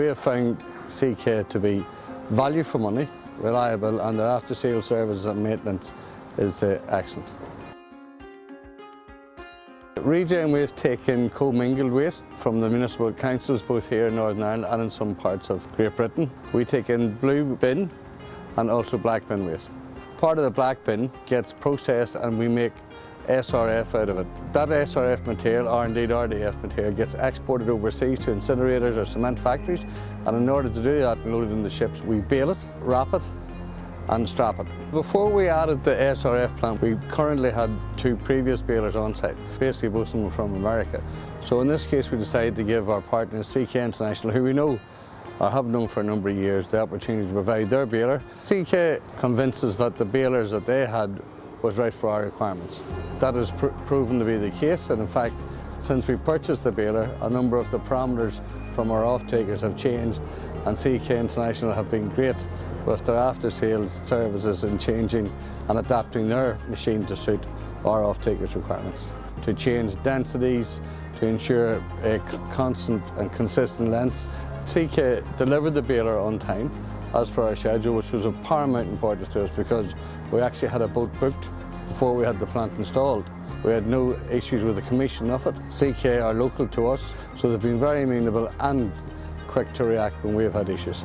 We have found CK to be value for money, reliable, and their after-sales services and maintenance is excellent. Regen waste take in commingled waste from the municipal councils both here in Northern Ireland and in some parts of Great Britain. We take in blue bin and also black bin waste. Part of the black bin gets processed and we make SRF out of it. That SRF material, or indeed RDF material, gets exported overseas to incinerators or cement factories, and in order to do that and load it in the ships, we bale it, wrap it and strap it. Before we added the SRF plant, we currently had 2 previous balers on site. Basically both of them were from America. So in this case we decided to give our partners CK International, who we know or have known for a number of years, the opportunity to provide their baler. CK convinces that the balers that they had was right for our requirements. That has proven to be the case, and in fact, since we purchased the baler, a number of the parameters from our off-takers have changed, and CK International have been great with their after-sales services in changing and adapting their machine to suit our off-takers' requirements. To change densities, to ensure a constant and consistent lengths. CK delivered the baler on time, as per our schedule, which was of paramount importance to us because we actually had a boat booked before we had the plant installed. We had no issues with the commission of it. CK are local to us, so they've been very amenable and quick to react when we have had issues.